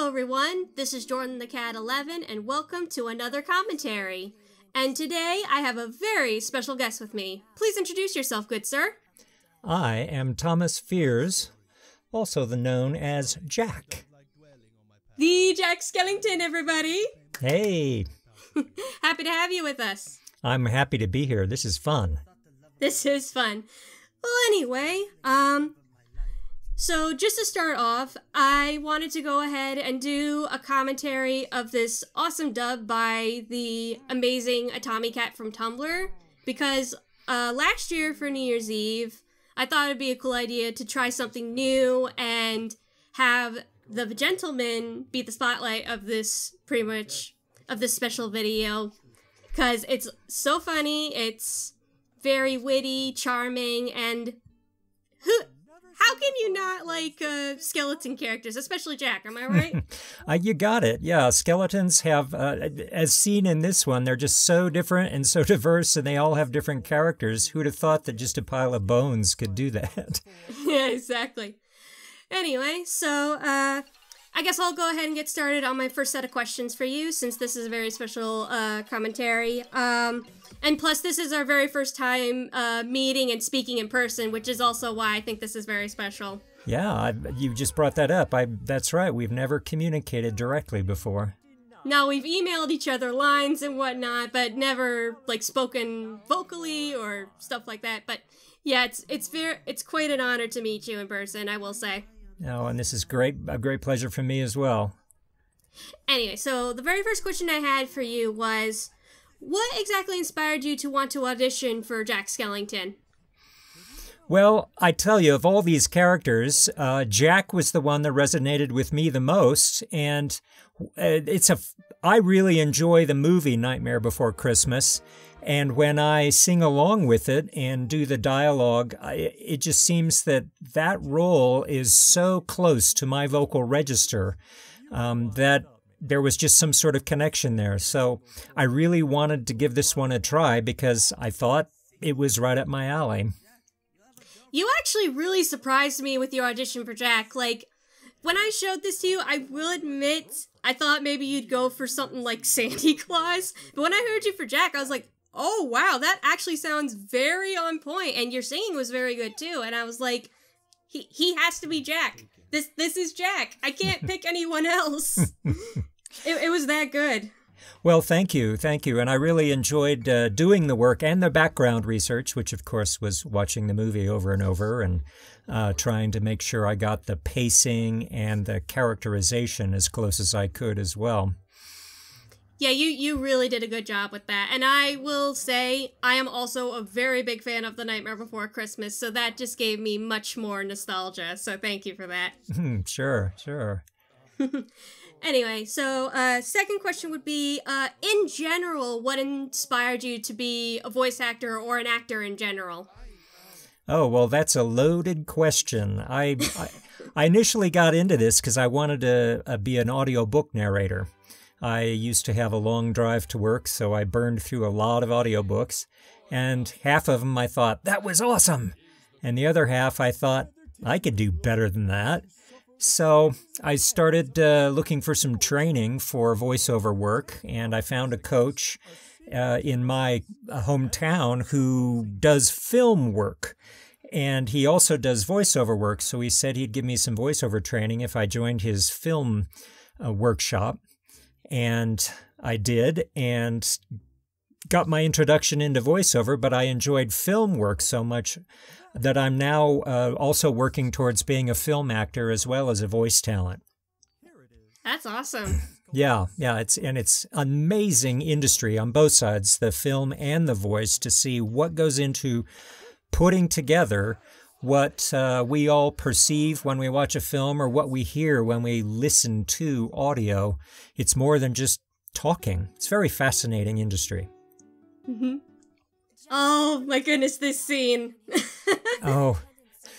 Hello everyone, this is Jordan the Cat 11 and welcome to another commentary. And today I have a very special guest with me. Please introduce yourself, good sir. I am Thomas Fears, also known as Jack. The Jack Skellington, everybody. Hey. Happy to have you with us. I'm happy to be here. This is fun. This is fun. Well, anyway, so just to start off, I wanted to go ahead and do a commentary of this awesome dub by the amazing Atomi-Cat from Tumblr, because last year for New Year's Eve, I thought it'd be a cool idea to try something new and have the gentleman be the spotlight of this, pretty much, of this special video, because it's so funny, it's very witty, charming, and how can you not like skeleton characters, especially Jack, am I right? You got it. Yeah, skeletons have, as seen in this one, they're just so different and so diverse, and they all have different characters. Who'd have thought that just a pile of bones could do that? Yeah, exactly. Anyway, so I guess I'll go ahead and get started on my first set of questions for you, since this is a very special commentary. And plus, this is our very first time meeting and speaking in person, which is also why I think this is very special. Yeah, you just brought that up. That's right. We've never communicated directly before. No, we've emailed each other lines and whatnot, but never like spoken vocally or stuff like that. But yeah, it's quite an honor to meet you in person, I will say. Oh, and this is a great pleasure for me as well. Anyway, so the very first question I had for you was, what exactly inspired you to want to audition for Jack Skellington? Well, I tell you, of all these characters, Jack was the one that resonated with me the most, and I really enjoy the movie Nightmare Before Christmas, and when I sing along with it and do the dialogue, it just seems that role is so close to my vocal register that there was just some sort of connection there. So I really wanted to give this one a try because I thought it was right up my alley. You actually really surprised me with your audition for Jack. Like, when I showed this to you, I will admit, I thought maybe you'd go for something like Santa Claus. But when I heard you for Jack, I was like, oh, wow, that actually sounds very on point. And your singing was very good, too. And I was like, he has to be Jack. This is Jack. I can't pick anyone else. It was that good. Well, thank you. And I really enjoyed doing the work and the background research, which of course was watching the movie over and over and trying to make sure I got the pacing and the characterization as close as I could as well. Yeah, you really did a good job with that. And I will say, I am also a very big fan of The Nightmare Before Christmas, so that just gave me much more nostalgia, so thank you for that. Sure. Anyway, so second question would be, in general, what inspired you to be a voice actor or an actor in general? Oh, well, that's a loaded question. I initially got into this because I wanted to be an audiobook narrator. I used to have a long drive to work, so I burned through a lot of audiobooks, and half of them I thought, that was awesome! And the other half I thought, I could do better than that. So I started looking for some training for voiceover work, and I found a coach in my hometown who does film work. And he also does voiceover work, so he said he'd give me some voiceover training if I joined his film workshop. And I did, and got my introduction into voiceover, but I enjoyed film work so much that I'm now also working towards being a film actor as well as a voice talent. That's awesome. Yeah, it's amazing industry on both sides, the film and the voice, to see what goes into putting together what we all perceive when we watch a film or what we hear when we listen to audio. It's more than just talking. It's a very fascinating industry. Mm-hmm. Oh my goodness, this scene. Oh.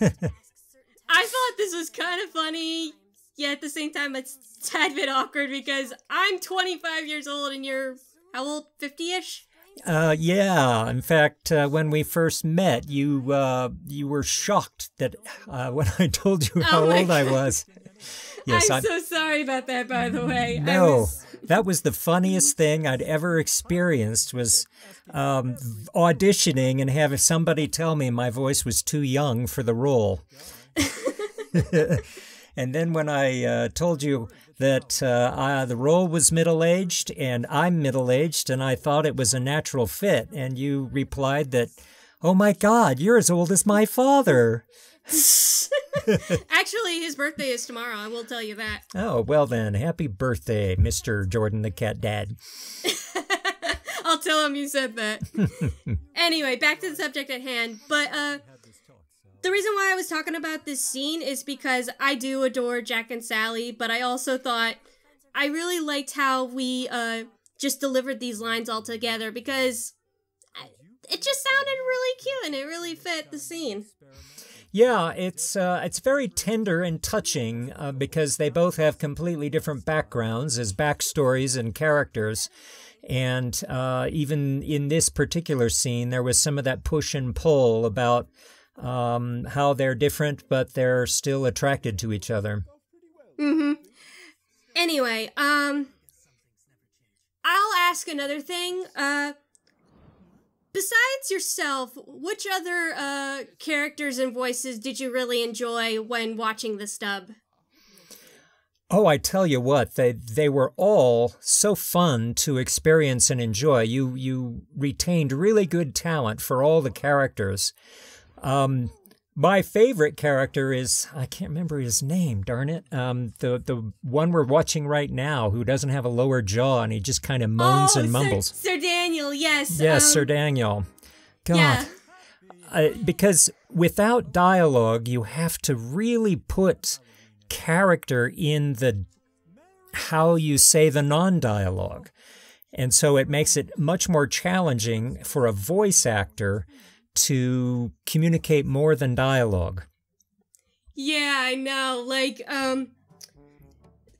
I thought this was kind of funny, yet at the same time it's a tad bit awkward because I'm 25 years old and you're, how old, 50-ish? Yeah. In fact, when we first met, you were shocked that when I told you how old I was. Yes, I'm so sorry about that, by the way. No, that was the funniest thing I'd ever experienced was auditioning and having somebody tell me my voice was too young for the role. And then when I told you that the role was middle-aged and I'm middle-aged and I thought it was a natural fit, and you replied that, "Oh my God, you're as old as my father." Actually, his birthday is tomorrow, I will tell you that. Oh, well then, happy birthday, Mr. Jordan the Cat Dad. I'll tell him you said that. Anyway, back to the subject at hand. But the reason why I was talking about this scene is because I do adore Jack and Sally, but I also thought I really liked how we just delivered these lines all together, because it just sounded really cute and it really fit the scene. Yeah, it's very tender and touching because they both have completely different backgrounds as backstories and characters. And even in this particular scene, there was some of that push and pull about how they're different, but they're still attracted to each other. Mm-hmm. Anyway, I'll ask another thing. Besides yourself, which other characters and voices did you really enjoy when watching this dub? Oh, I tell you what, they were all so fun to experience and enjoy. You retained really good talent for all the characters. My favorite character is, I can't remember his name, darn it. The one we're watching right now who doesn't have a lower jaw and he just kind of moans and mumbles. Sir Daniel, yes. Yes, Sir Daniel. God. Yeah. Because without dialogue, you have to really put character in the how you say the non-dialogue. And so it makes it much more challenging for a voice actor to communicate more than dialogue. Yeah, I know. Like,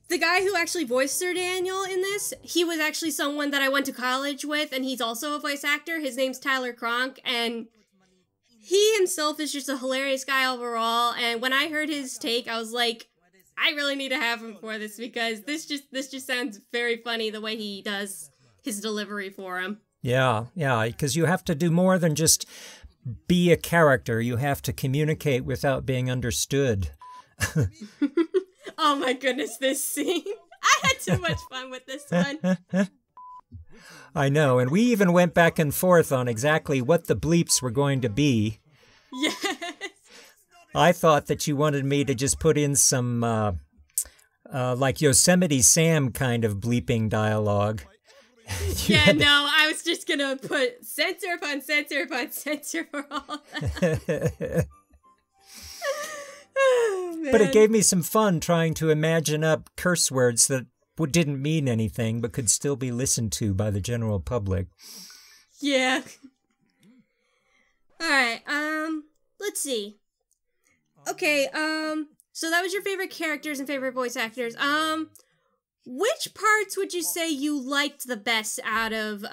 the guy who actually voiced Sir Daniel in this, he was actually someone that I went to college with, and he's also a voice actor. His name's Tyler Cronk, and he himself is just a hilarious guy overall. And when I heard his take, I was like, I really need to have him for this, because this just sounds very funny the way he does his delivery for him. Yeah, because you have to do more than just be a character. You have to communicate without being understood. Oh my goodness, this scene. I had too much fun with this one. I know, and we even went back and forth on exactly what the bleeps were going to be. Yes. I thought that you wanted me to just put in some, like Yosemite Sam kind of bleeping dialogue. Yeah, no, I was just gonna put censor upon censor upon censor for all that. Oh, but it gave me some fun trying to imagine up curse words that didn't mean anything but could still be listened to by the general public. Yeah. Alright, let's see. Okay, so that was your favorite characters and favorite voice actors. Which parts would you say you liked the best out of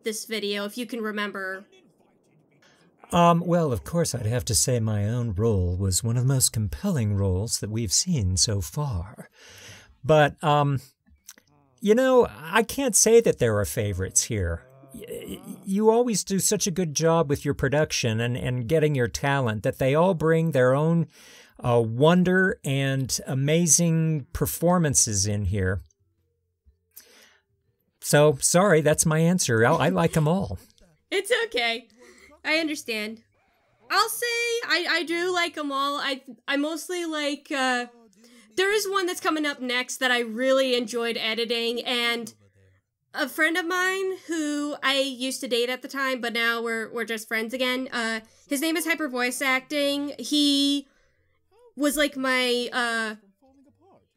this video, if you can remember? Well, of course, I'd have to say my own role was one of the most compelling roles that we've seen so far. But, you know, I can't say that there are favorites here. You always do such a good job with your production and getting your talent that they all bring their own wonder and amazing performances in here. So, sorry, that's my answer. I like them all. It's okay. I understand. I'll say I do like them all. I mostly like, there is one that's coming up next that I really enjoyed editing, and a friend of mine who I used to date at the time, but now we're just friends again. His name is Hyper Voice Acting. He was like my,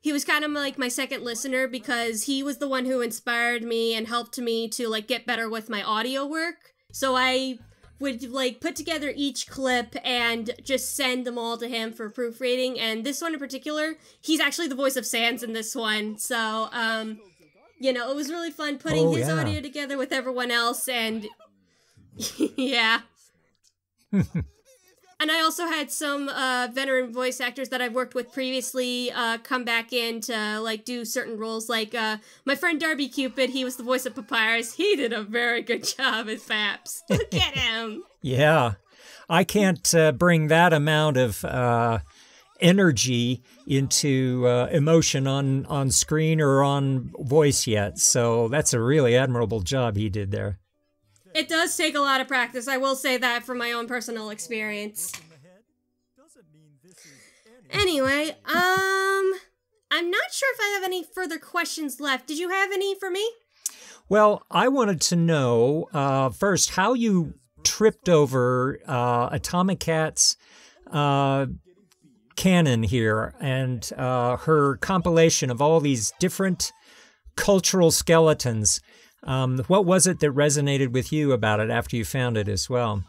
he was kind of like my second listener, because he was the one who inspired me and helped me to like get better with my audio work. So I would like put together each clip and just send them all to him for proofreading. And this one in particular, he's actually the voice of Sans in this one. So, you know, it was really fun putting his audio together with everyone else, and yeah. And I also had some veteran voice actors that I've worked with previously come back in to like do certain roles. Like my friend Darby Cupid, he was the voice of Papyrus. He did a very good job as Faps. Look at him. Yeah. I can't bring that amount of energy into emotion on screen or on voice yet. So that's a really admirable job he did there. It does take a lot of practice. I will say that from my own personal experience. Anyway, I'm not sure if I have any further questions left. Did you have any for me? Well, I wanted to know, first, how you tripped over Atomi-Cat's canon here and her compilation of all these different cultural skeletons. What was it that resonated with you about it after you found it as well?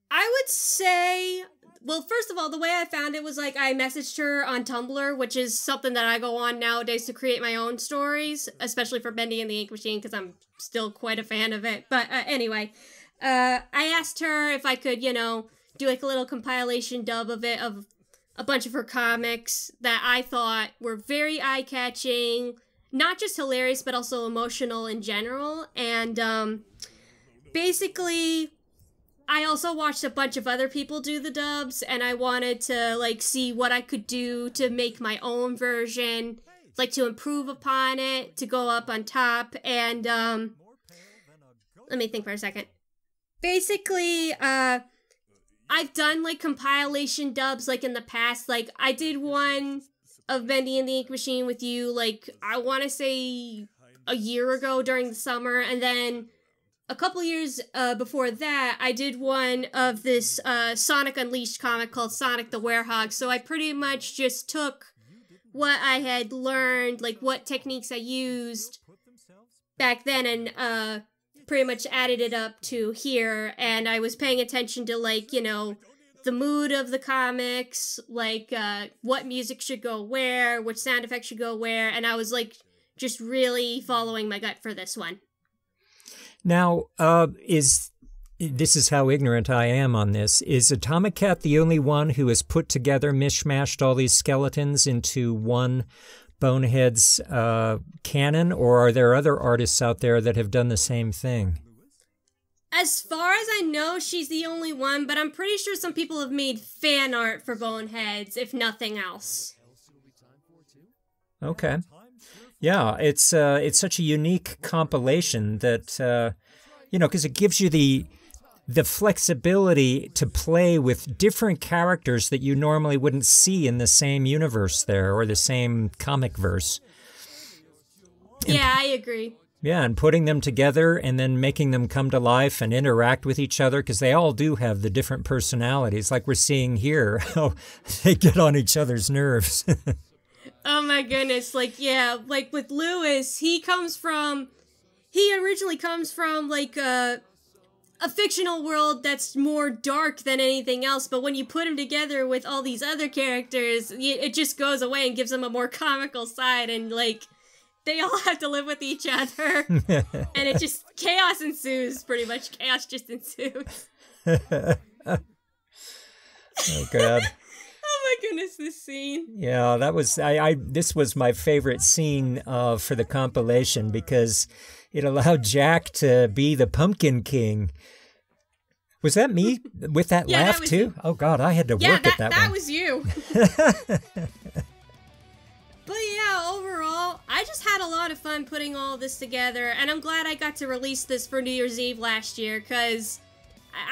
I would say, well, first of all, the way I found it was like I messaged her on Tumblr, which is something that I go on nowadays to create my own stories, especially for Bendy and the Ink Machine, because I'm still quite a fan of it. But anyway, I asked her if I could, do like a little compilation dub of it, of a bunch of her comics that I thought were very eye-catching, not just hilarious, but also emotional in general. And basically, I also watched a bunch of other people do the dubs, and I wanted to like see what I could do to make my own version, like to improve upon it, to go up on top. And let me think for a second. Basically, I've done like compilation dubs like in the past. Like I did one of Bendy and the Ink Machine with you, like, I want to say a year ago during the summer, and then a couple years before that, I did one of this Sonic Unleashed comic called Sonic the Werehog, so I pretty much just took what I had learned, like, what techniques I used back then, and pretty much added it up to here, and I was paying attention to, like, the mood of the comics, like, what music should go where, which sound effects should go where, and I was, like, just really following my gut for this one. Now, this is how ignorant I am on this. Is Atomi-Cat the only one who has put together, mishmashed all these skeletons into one Boneheads canon, or are there other artists out there that have done the same thing? As far as I know, she's the only one, but I'm pretty sure some people have made fan art for Boneheads, if nothing else. Okay. Yeah, it's such a unique compilation that, because it gives you the flexibility to play with different characters that you normally wouldn't see in the same universe there, or the same comic verse. Yeah, I agree. Yeah, and putting them together and then making them come to life and interact with each other, because they all do have the different personalities, like we're seeing here, how they get on each other's nerves. Oh my goodness, like, yeah, like with Lewis, he originally comes from, like, a fictional world that's more dark than anything else, but when you put him together with all these other characters, it just goes away and gives him a more comical side, and, like, they all have to live with each other, and it just, chaos ensues, pretty much. Chaos just ensues. Oh, God. Oh my goodness, this scene. Yeah, that was, this was my favorite scene for the compilation, because it allowed Jack to be the Pumpkin King. Was that me with that laugh, too? You. Oh, God, I had to work at that one. That was you. But yeah, overall, I just had a lot of fun putting all this together, and I'm glad I got to release this for New Year's Eve last year, because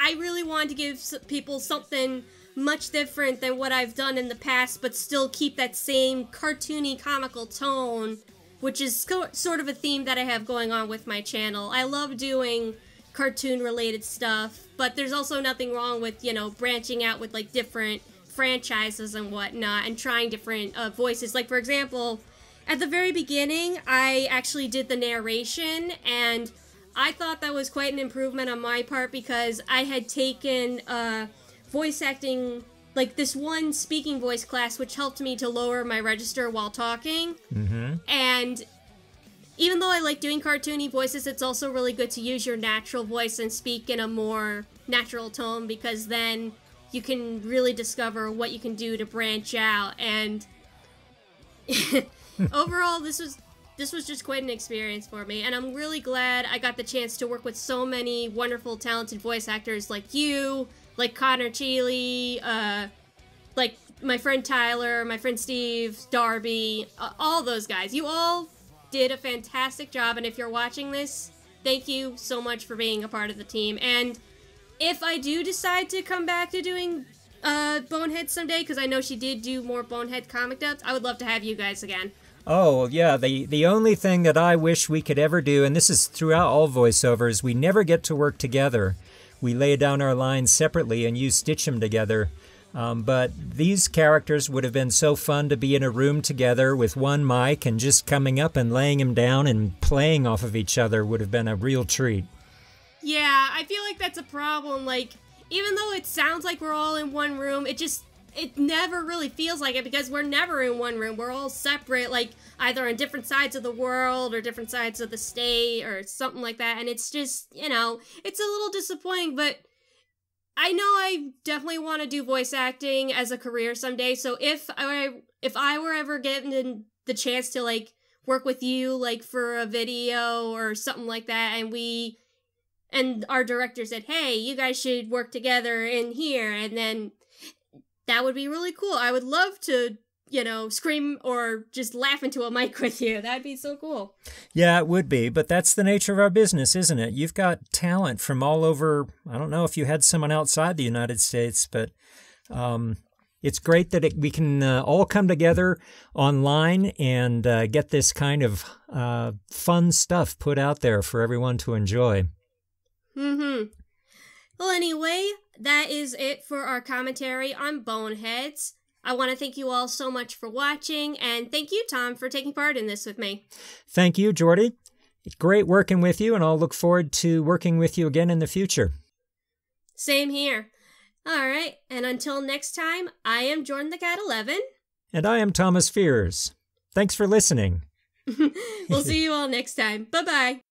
I really wanted to give people something much different than what I've done in the past, but still keep that same cartoony, comical tone, which is sort of a theme that I have going on with my channel. I love doing cartoon-related stuff, but there's also nothing wrong with, branching out with, like, different franchises and whatnot, and trying different voices. Like, for example, at the very beginning, I actually did the narration, and I thought that was quite an improvement on my part, because I had taken voice acting, like this one speaking voice class, which helped me to lower my register while talking. Mm-hmm. And even though I like doing cartoony voices, it's also really good to use your natural voice and speak in a more natural tone, because then you can really discover what you can do to branch out. And overall, this was just quite an experience for me, and I'm really glad I got the chance to work with so many wonderful, talented voice actors like you, like Connor Cheeley, like my friend Tyler, my friend Steve, Darby, all those guys. You all did a fantastic job, and if you're watching this, thank you so much for being a part of the team. And if I do decide to come back to doing Bonehead someday, because I know she did do more Bonehead comic dubs, I would love to have you guys again. Oh, yeah, the only thing that I wish we could ever do, and this is throughout all voiceovers, we never get to work together. We lay down our lines separately and you stitch them together. But these characters would have been so fun to be in a room together with one mic and just coming up and laying them down and playing off of each other would have been a real treat. Yeah, I feel like that's a problem. Like, even though it sounds like we're all in one room, it never really feels like it because we're never in one room. We're all separate, like either on different sides of the world or different sides of the state or something like that. And it's just, it's a little disappointing, but I know I definitely want to do voice acting as a career someday. So if I were ever given the chance to like work with you like for a video or something like that, and our director said, hey, you guys should work together in here, and then that would be really cool. I would love to, scream or just laugh into a mic with you. That'd be so cool. Yeah, it would be, but that's the nature of our business, isn't it? You've got talent from all over. I don't know if you had someone outside the United States, but it's great that we can all come together online and get this kind of fun stuff put out there for everyone to enjoy. Mm-hmm. Well, anyway, that is it for our commentary on Boneheads. I want to thank you all so much for watching, and thank you, Tom, for taking part in this with me. Thank you, Jordy. Great working with you, and I'll look forward to working with you again in the future. Same here. All right, and until next time, I am Jordan the Cat 11. And I am Thomas Fears. Thanks for listening. We'll see you all next time. Bye-bye.